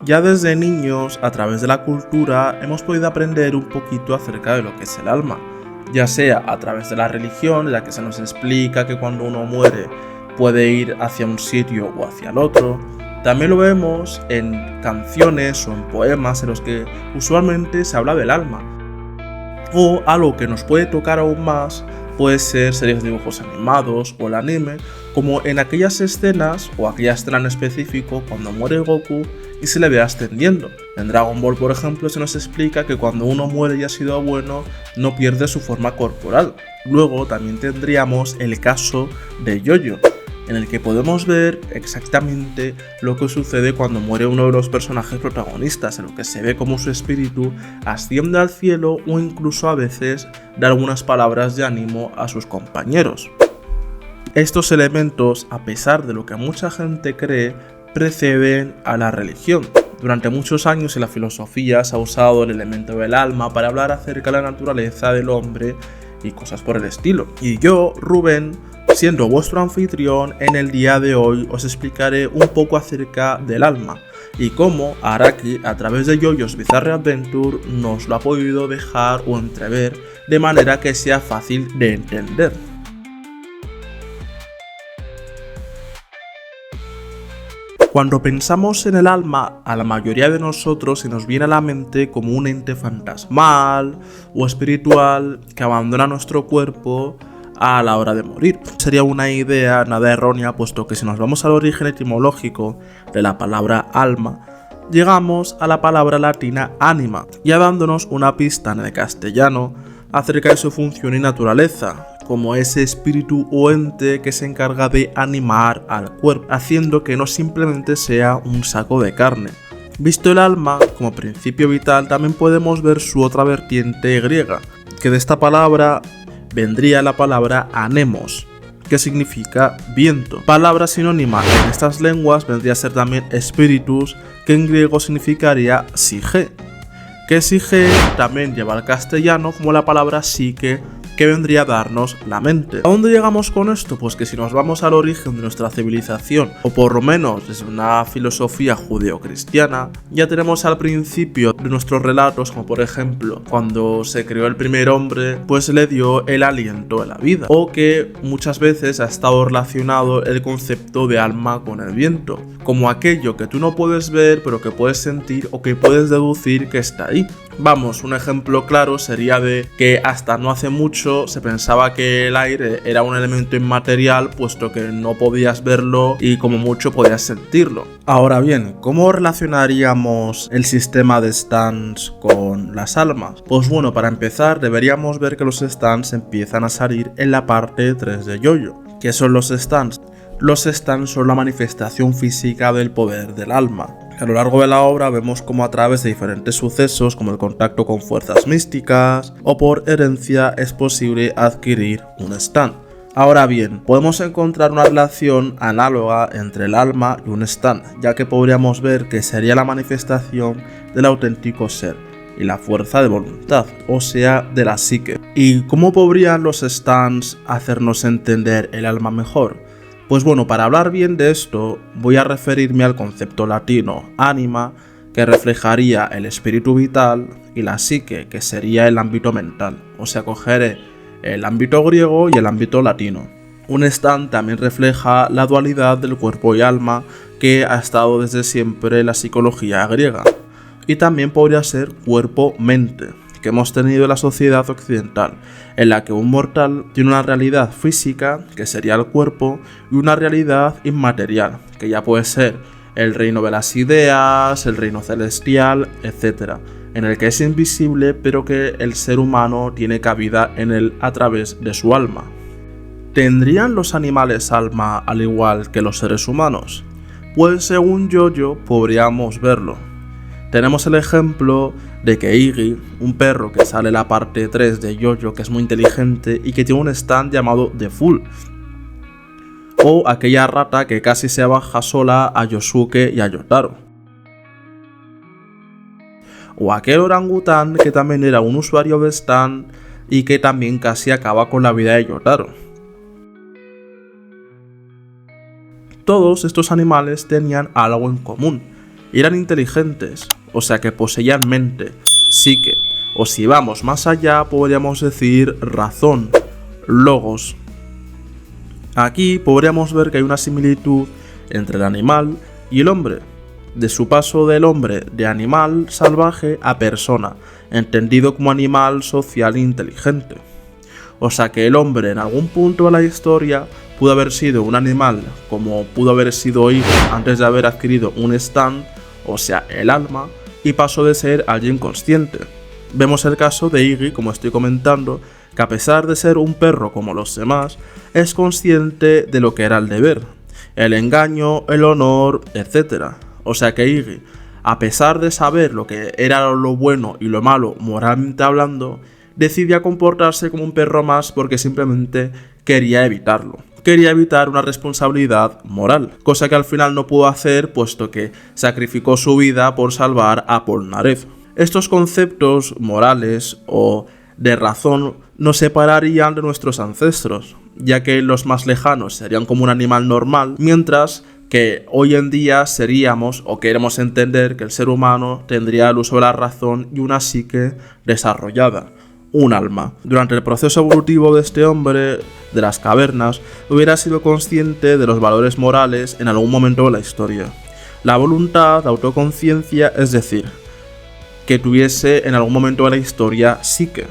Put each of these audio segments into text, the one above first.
Ya desde niños, a través de la cultura, hemos podido aprender un poquito acerca de lo que es el alma, ya sea a través de la religión, en la que se nos explica que cuando uno muere puede ir hacia un sitio o hacia el otro. También lo vemos en canciones o en poemas en los que usualmente se habla del alma. O algo que nos puede tocar aún más puede ser series de dibujos animados o el anime, como en aquellas escenas o aquella escena en específico cuando muere Goku y se le ve ascendiendo. En Dragon Ball, por ejemplo, se nos explica que cuando uno muere y ha sido bueno, no pierde su forma corporal. Luego también tendríamos el caso de Yoyo, en el que podemos ver exactamente lo que sucede cuando muere uno de los personajes protagonistas, en lo que se ve como su espíritu asciende al cielo o incluso a veces da algunas palabras de ánimo a sus compañeros. Estos elementos, a pesar de lo que mucha gente cree, preceden a la religión. Durante muchos años en la filosofía se ha usado el elemento del alma para hablar acerca de la naturaleza del hombre y cosas por el estilo. Y yo, Rubén, siendo vuestro anfitrión, en el día de hoy os explicaré un poco acerca del alma y cómo Araki, a través de JoJo's Bizarre Adventure, nos lo ha podido dejar o entrever de manera que sea fácil de entender. Cuando pensamos en el alma, a la mayoría de nosotros se nos viene a la mente como un ente fantasmal o espiritual que abandona nuestro cuerpo a la hora de morir. Sería una idea nada errónea, puesto que si nos vamos al origen etimológico de la palabra alma, llegamos a la palabra latina anima, ya dándonos una pista en el castellano acerca de su función y naturaleza, como ese espíritu o ente que se encarga de animar al cuerpo, haciendo que no simplemente sea un saco de carne. Visto el alma como principio vital, también podemos ver su otra vertiente griega, que de esta palabra vendría la palabra anemos, que significa viento. Palabra sinónima en estas lenguas vendría a ser también espíritus, que en griego significaría psique, que psique también lleva al castellano como la palabra psique, que vendría a darnos la mente. ¿A dónde llegamos con esto? Pues que si nos vamos al origen de nuestra civilización, o por lo menos desde una filosofía judeocristiana, ya tenemos al principio de nuestros relatos, como por ejemplo, cuando se creó el primer hombre, pues le dio el aliento de la vida, o que muchas veces ha estado relacionado el concepto de alma con el viento, como aquello que tú no puedes ver, pero que puedes sentir o que puedes deducir que está ahí. Vamos, un ejemplo claro sería de que hasta no hace mucho se pensaba que el aire era un elemento inmaterial, puesto que no podías verlo y como mucho podías sentirlo. Ahora bien, ¿cómo relacionaríamos el sistema de stands con las almas? Pues bueno, para empezar deberíamos ver que los stands empiezan a salir en la parte 3 de JoJo. ¿Qué son los stands? Los stands son la manifestación física del poder del alma. A lo largo de la obra vemos cómo a través de diferentes sucesos, como el contacto con fuerzas místicas o por herencia, es posible adquirir un stand. Ahora bien, podemos encontrar una relación análoga entre el alma y un stand, ya que podríamos ver que sería la manifestación del auténtico ser y la fuerza de voluntad, o sea, de la psique. ¿Y cómo podrían los stands hacernos entender el alma mejor? Pues bueno, para hablar bien de esto, voy a referirme al concepto latino anima, que reflejaría el espíritu vital, y la psique, que sería el ámbito mental. O sea, cogeré el ámbito griego y el ámbito latino. Un stand también refleja la dualidad del cuerpo y alma, que ha estado desde siempre en la psicología griega. Y también podría ser cuerpo-mente, que hemos tenido en la sociedad occidental, en la que un mortal tiene una realidad física, que sería el cuerpo, y una realidad inmaterial, que ya puede ser el reino de las ideas, el reino celestial, etc., en el que es invisible, pero que el ser humano tiene cabida en él a través de su alma. ¿Tendrían los animales alma al igual que los seres humanos? Pues según JoJo podríamos verlo. Tenemos el ejemplo de que Iggy, un perro que sale en la parte 3 de JoJo, que es muy inteligente y que tiene un stand llamado The Fool, o aquella rata que casi se baja sola a Yosuke y a Yotaro, o aquel orangután que también era un usuario de stand y que también casi acaba con la vida de Yotaro. Todos estos animales tenían algo en común, y eran inteligentes, o sea que poseían mente, psique, o si vamos más allá podríamos decir razón, logos. Aquí podríamos ver que hay una similitud entre el animal y el hombre, de su paso del hombre de animal salvaje a persona, entendido como animal social e inteligente. O sea que el hombre en algún punto de la historia pudo haber sido un animal como pudo haber sido Iggy antes de haber adquirido un stand, o sea el alma, y pasó de ser alguien consciente. Vemos el caso de Iggy, como estoy comentando, que a pesar de ser un perro como los demás, es consciente de lo que era el deber, el engaño, el honor, etc. O sea que Iggy, a pesar de saber lo que era lo bueno y lo malo moralmente hablando, decidía comportarse como un perro más porque simplemente quería evitarlo. Quería evitar una responsabilidad moral, cosa que al final no pudo hacer puesto que sacrificó su vida por salvar a Polnareff. Estos conceptos morales o de razón nos separarían de nuestros ancestros, ya que los más lejanos serían como un animal normal, mientras que hoy en día seríamos o queremos entender que el ser humano tendría el uso de la razón y una psique desarrollada, un alma. Durante el proceso evolutivo de este hombre de las cavernas, hubiera sido consciente de los valores morales en algún momento de la historia. La voluntad, la autoconciencia, es decir, que tuviese en algún momento de la historia psique.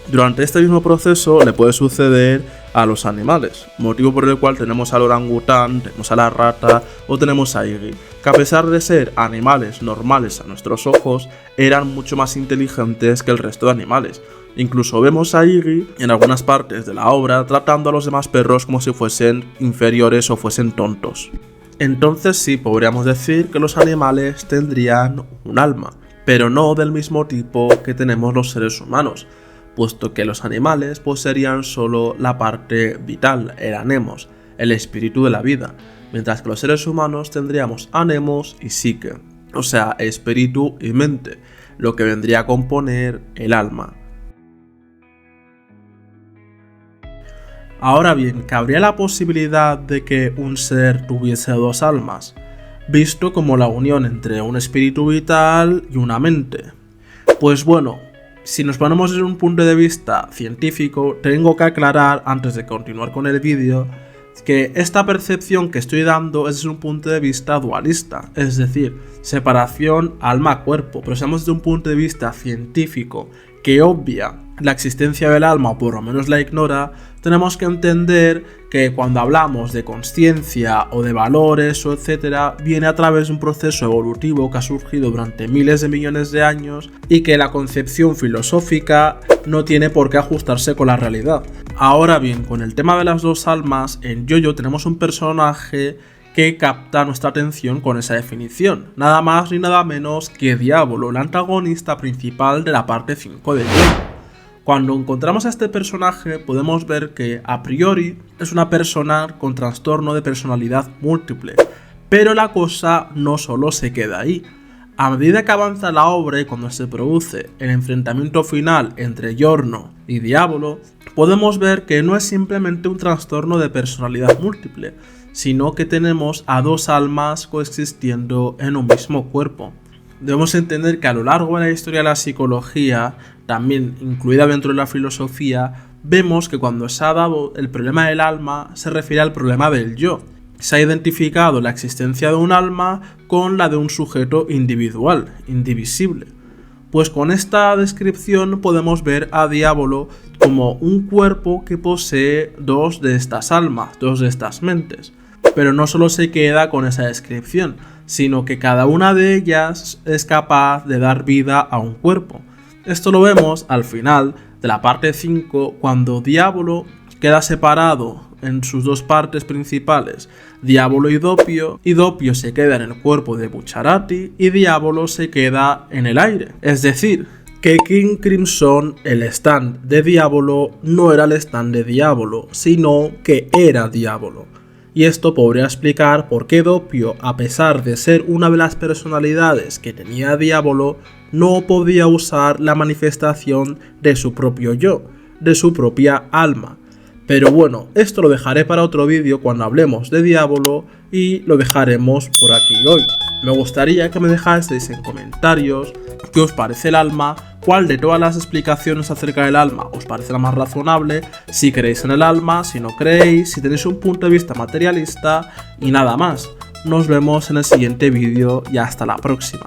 Durante este mismo proceso le puede suceder a los animales, motivo por el cual tenemos al orangután, tenemos a la rata o tenemos a Iggy, que a pesar de ser animales normales a nuestros ojos, eran mucho más inteligentes que el resto de animales. Incluso vemos a Iggy en algunas partes de la obra tratando a los demás perros como si fuesen inferiores o fuesen tontos. Entonces sí, podríamos decir que los animales tendrían un alma, pero no del mismo tipo que tenemos los seres humanos, puesto que los animales poseerían solo la parte vital, el anemos, el espíritu de la vida, mientras que los seres humanos tendríamos anemos y psique, o sea, espíritu y mente, lo que vendría a componer el alma. Ahora bien, ¿cabría la posibilidad de que un ser tuviese dos almas, visto como la unión entre un espíritu vital y una mente? Pues bueno, si nos ponemos desde un punto de vista científico, tengo que aclarar antes de continuar con el vídeo que esta percepción que estoy dando es desde un punto de vista dualista, es decir, separación alma-cuerpo, pero si vamos desde un punto de vista científico que obvia la existencia del alma o por lo menos la ignora, tenemos que entender que cuando hablamos de consciencia o de valores o etcétera, viene a través de un proceso evolutivo que ha surgido durante miles de millones de años y que la concepción filosófica no tiene por qué ajustarse con la realidad. Ahora bien, con el tema de las dos almas, en JoJo tenemos un personaje que capta nuestra atención con esa definición, nada más ni nada menos que Diablo, el antagonista principal de la parte 5 de JoJo. Cuando encontramos a este personaje podemos ver que a priori es una persona con trastorno de personalidad múltiple, pero la cosa no solo se queda ahí. A medida que avanza la obra y cuando se produce el enfrentamiento final entre Giorno y Diablo, podemos ver que no es simplemente un trastorno de personalidad múltiple, sino que tenemos a dos almas coexistiendo en un mismo cuerpo. Debemos entender que a lo largo de la historia de la psicología, también incluida dentro de la filosofía, vemos que cuando se ha dado el problema del alma se refiere al problema del yo. Se ha identificado la existencia de un alma con la de un sujeto individual, indivisible. Pues con esta descripción podemos ver a Diablo como un cuerpo que posee dos de estas almas, dos de estas mentes. Pero no solo se queda con esa descripción, sino que cada una de ellas es capaz de dar vida a un cuerpo. Esto lo vemos al final de la parte 5, cuando Diablo queda separado en sus dos partes principales, Diablo y Doppio se queda en el cuerpo de Bucciarati y Diablo se queda en el aire. Es decir, que King Crimson, el stand de Diablo, no era el stand de Diablo, sino que era Diablo. Y esto podría explicar por qué Doppio, a pesar de ser una de las personalidades que tenía Diablo, no podía usar la manifestación de su propio yo, de su propia alma. Pero bueno, esto lo dejaré para otro vídeo cuando hablemos de Diablo y lo dejaremos por aquí hoy. Me gustaría que me dejaseis en comentarios qué os parece el alma, cuál de todas las explicaciones acerca del alma os parece la más razonable, si creéis en el alma, si no creéis, si tenéis un punto de vista materialista y nada más. Nos vemos en el siguiente vídeo y hasta la próxima.